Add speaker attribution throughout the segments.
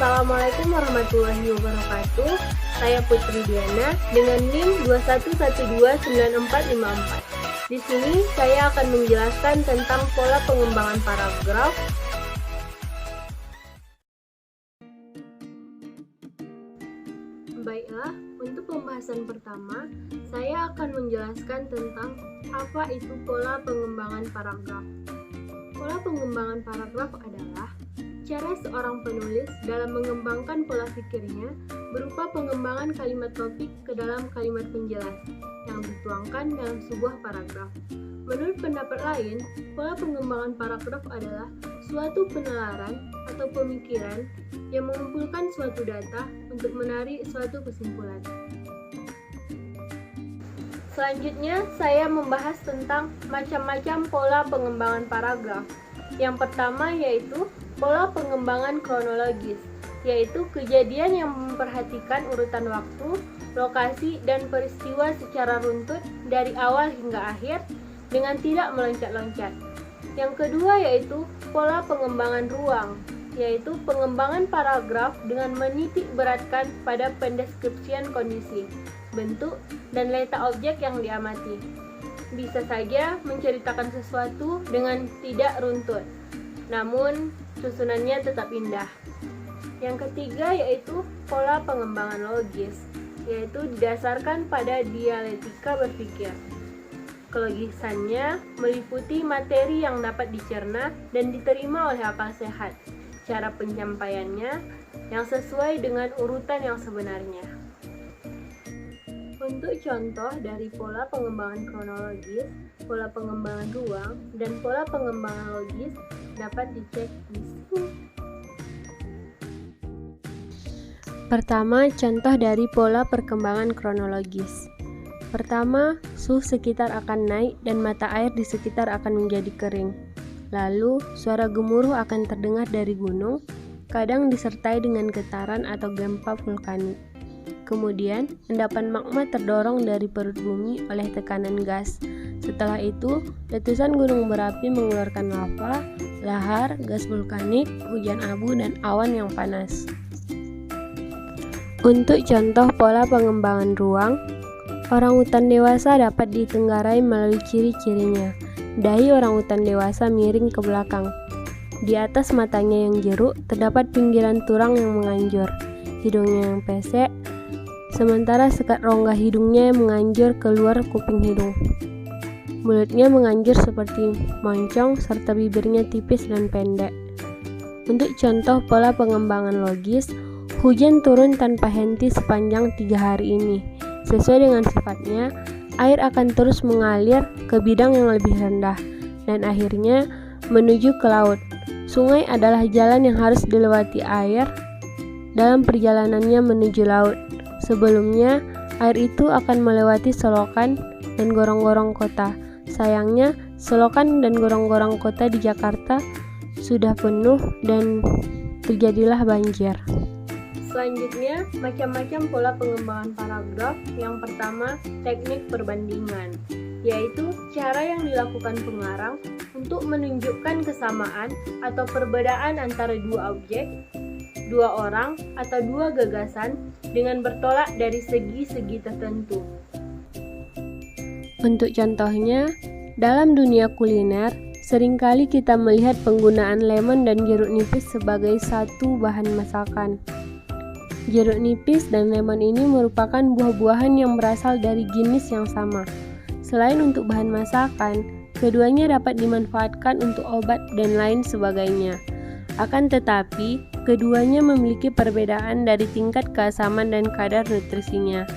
Speaker 1: Assalamualaikum warahmatullahi wabarakatuh. Saya Putri Diana dengan NIM 21129454. Di sini saya akan menjelaskan tentang pola pengembangan paragraf. Baiklah, untuk pembahasan pertama, saya akan menjelaskan tentang apa itu pola pengembangan paragraf. Pola pengembangan paragraf adalah cara seorang penulis dalam mengembangkan pola pikirnya berupa pengembangan kalimat topik ke dalam kalimat penjelas yang dituangkan dalam sebuah paragraf. Menurut pendapat lain, pola pengembangan paragraf adalah suatu penalaran atau pemikiran yang mengumpulkan suatu data untuk menarik suatu kesimpulan. Selanjutnya, saya membahas tentang macam-macam pola pengembangan paragraf. Yang pertama yaitu pola pengembangan kronologis, yaitu kejadian yang memperhatikan urutan waktu, lokasi, dan peristiwa secara runtut dari awal hingga akhir dengan tidak meloncat-loncat. Yang kedua yaitu pola pengembangan ruang, yaitu pengembangan paragraf dengan menitik beratkan pada pendeskripsian kondisi, bentuk, dan letak objek yang diamati. Bisa saja menceritakan sesuatu dengan tidak runtut, namun susunannya tetap indah. Yang ketiga yaitu pola pengembangan logis, yaitu didasarkan pada dialektika berpikir. Kelogisannya meliputi materi yang dapat dicerna dan diterima oleh akal sehat. Cara penyampaiannya yang sesuai dengan urutan yang sebenarnya. Untuk contoh dari pola pengembangan kronologis, pola pengembangan ruang, dan pola pengembangan logis dapat dicek di sini. Pertama, contoh dari pola perkembangan kronologis. Pertama, suhu sekitar akan naik dan mata air di sekitar akan menjadi kering. Lalu, suara gemuruh akan terdengar dari gunung, kadang disertai dengan getaran atau gempa vulkanik. Kemudian, endapan magma terdorong dari perut bumi oleh tekanan gas. Setelah itu, letusan gunung berapi mengeluarkan lava, lahar, gas vulkanik, hujan abu, dan awan yang panas. Untuk contoh pola pengembangan ruang, orangutan dewasa dapat ditenggarai melalui ciri-cirinya. Dahi orangutan dewasa miring ke belakang. Di atas matanya yang jeruk, terdapat pinggiran tulang yang menganjur, hidungnya yang pesek, sementara sekat rongga hidungnya menganjur keluar kuping hidung. Mulutnya menganjur seperti moncong serta bibirnya tipis dan pendek. Untuk contoh pola pengembangan logis, hujan turun tanpa henti sepanjang 3 hari ini. Sesuai dengan sifatnya, air akan terus mengalir ke bidang yang lebih rendah dan akhirnya menuju ke laut. Sungai adalah jalan yang harus dilewati air dalam perjalanannya menuju laut. Sebelumnya, air itu akan melewati selokan dan gorong-gorong kota. Sayangnya, selokan dan gorong-gorong kota di Jakarta sudah penuh dan terjadilah banjir. Selanjutnya, macam-macam pola pengembangan paragraf. Yang pertama, teknik perbandingan, yaitu cara yang dilakukan pengarang untuk menunjukkan kesamaan atau perbedaan antara dua objek, dua orang, atau dua gagasan dengan bertolak dari segi-segi tertentu. Untuk contohnya, dalam dunia kuliner, seringkali kita melihat penggunaan lemon dan jeruk nipis sebagai satu bahan masakan. Jeruk nipis dan lemon ini merupakan buah-buahan yang berasal dari jenis yang sama. Selain untuk bahan masakan, keduanya dapat dimanfaatkan untuk obat dan lain sebagainya. Akan tetapi, keduanya memiliki perbedaan dari tingkat keasaman dan kadar nutrisinya.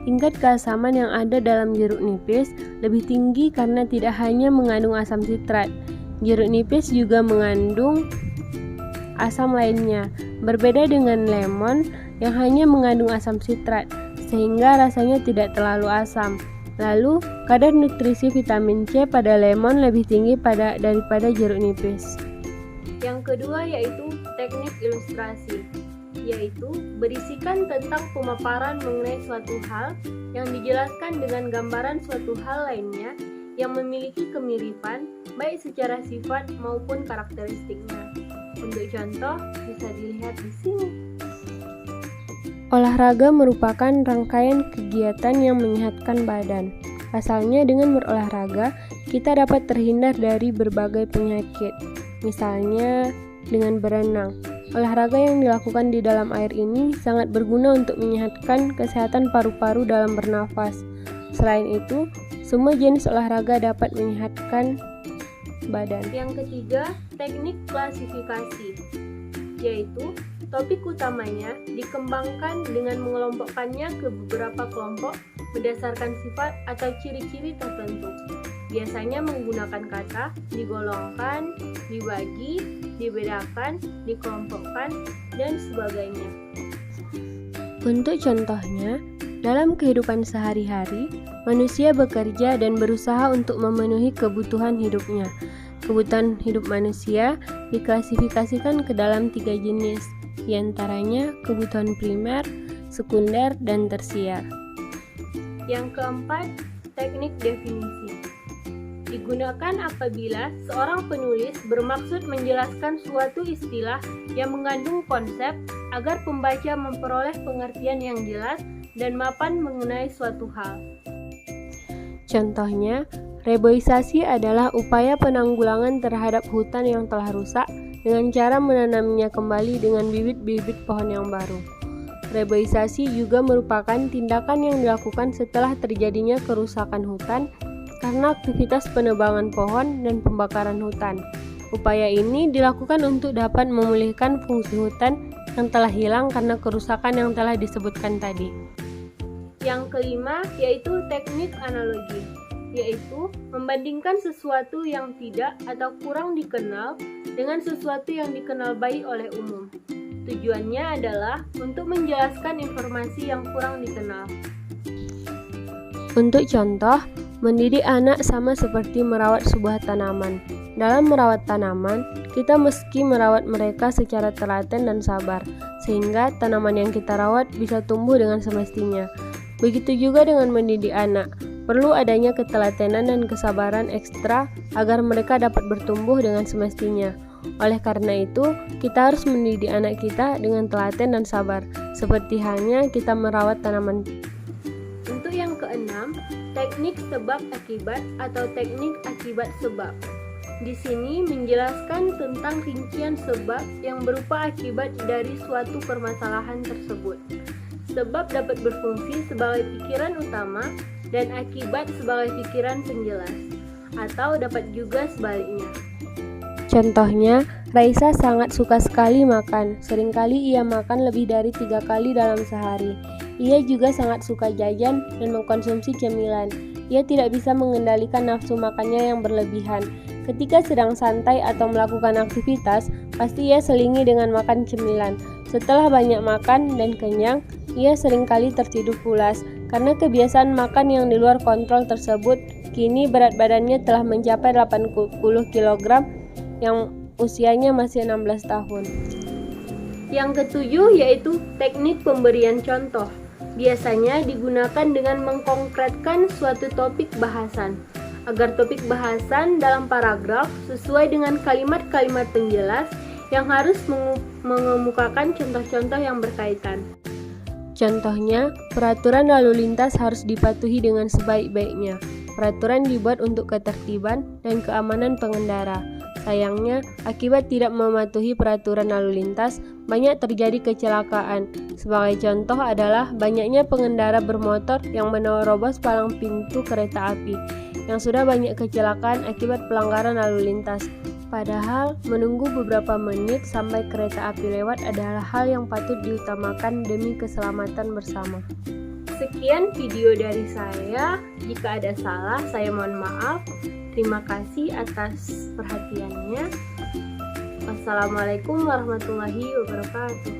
Speaker 1: Tingkat keasaman yang ada dalam jeruk nipis lebih tinggi karena tidak hanya mengandung asam sitrat. Jeruk nipis juga mengandung asam lainnya, berbeda dengan lemon yang hanya mengandung asam sitrat, sehingga rasanya tidak terlalu asam. Lalu, kadar nutrisi vitamin C pada lemon lebih tinggi daripada jeruk nipis. Yang kedua yaitu teknik ilustrasi, yaitu berisikan tentang pemaparan mengenai suatu hal yang dijelaskan dengan gambaran suatu hal lainnya yang memiliki kemiripan baik secara sifat maupun karakteristiknya. Untuk contoh bisa dilihat di sini. Olahraga merupakan rangkaian kegiatan yang menyehatkan badan. Asalnya dengan berolahraga, kita dapat terhindar dari berbagai penyakit. Misalnya dengan berenang. Olahraga yang dilakukan di dalam air ini sangat berguna untuk menyehatkan kesehatan paru-paru dalam bernafas. Selain itu, semua jenis olahraga dapat menyehatkan badan. Yang ketiga, teknik klasifikasi, yaitu topik utamanya dikembangkan dengan mengelompokkannya ke beberapa kelompok berdasarkan sifat atau ciri-ciri tertentu. Biasanya menggunakan kata digolongkan, dibagi, dibedakan, dikelompokkan, dan sebagainya. Untuk contohnya, dalam kehidupan sehari-hari, manusia bekerja dan berusaha untuk memenuhi kebutuhan hidupnya. Kebutuhan hidup manusia diklasifikasikan ke dalam 3 jenis, diantaranya kebutuhan primer, sekunder, dan tersier. Yang keempat, teknik definisi. Digunakan apabila seorang penulis bermaksud menjelaskan suatu istilah yang mengandung konsep agar pembaca memperoleh pengertian yang jelas dan mapan mengenai suatu hal. Contohnya, reboisasi adalah upaya penanggulangan terhadap hutan yang telah rusak dengan cara menanamnya kembali dengan bibit-bibit pohon yang baru. Reboisasi juga merupakan tindakan yang dilakukan setelah terjadinya kerusakan hutan karena aktivitas penebangan pohon dan pembakaran hutan. Upaya ini dilakukan untuk dapat memulihkan fungsi hutan yang telah hilang karena kerusakan yang telah disebutkan tadi. Yang kelima yaitu teknik analogi, yaitu membandingkan sesuatu yang tidak atau kurang dikenal dengan sesuatu yang dikenal baik oleh umum. Tujuannya adalah untuk menjelaskan informasi yang kurang dikenal. Untuk contoh, mendidik anak sama seperti merawat sebuah tanaman. Dalam merawat tanaman, kita mesti merawat mereka secara telaten dan sabar, sehingga tanaman yang kita rawat bisa tumbuh dengan semestinya. Begitu juga dengan mendidik anak, perlu adanya ketelatenan dan kesabaran ekstra agar mereka dapat bertumbuh dengan semestinya. Oleh karena itu, kita harus mendidik anak kita dengan telaten dan sabar, seperti halnya kita merawat tanaman. Untuk yang keenam, teknik sebab akibat atau teknik akibat sebab. Di sini menjelaskan tentang rincian sebab yang berupa akibat dari suatu permasalahan tersebut. Sebab dapat berfungsi sebagai pikiran utama dan akibat sebagai pikiran penjelas, atau dapat juga sebaliknya. Contohnya, Raisa sangat suka sekali makan. Seringkali ia makan lebih dari 3 kali dalam sehari. Ia juga sangat suka jajan dan mengkonsumsi cemilan. Ia tidak bisa mengendalikan nafsu makannya yang berlebihan. Ketika sedang santai atau melakukan aktivitas, pasti ia selingi dengan makan cemilan. Setelah banyak makan dan kenyang, ia seringkali tertidur pulas. Karena kebiasaan makan yang di luar kontrol tersebut, kini berat badannya telah mencapai 80 kg yang usianya masih 16 tahun. Yang ketujuh yaitu teknik pemberian contoh. Biasanya digunakan dengan mengkonkretkan suatu topik bahasan, agar topik bahasan dalam paragraf sesuai dengan kalimat-kalimat penjelas yang harus mengemukakan contoh-contoh yang berkaitan. Contohnya, peraturan lalu lintas harus dipatuhi dengan sebaik-baiknya. Peraturan dibuat untuk ketertiban dan keamanan pengendara. Sayangnya, akibat tidak mematuhi peraturan lalu lintas, banyak terjadi kecelakaan. Sebagai contoh adalah banyaknya pengendara bermotor yang menerobos palang pintu kereta api, yang sudah banyak kecelakaan akibat pelanggaran lalu lintas. Padahal, menunggu beberapa menit sampai kereta api lewat adalah hal yang patut diutamakan demi keselamatan bersama. Sekian video dari saya. Jika ada salah, saya mohon maaf. Terima kasih atas perhatiannya. Wassalamualaikum warahmatullahi wabarakatuh.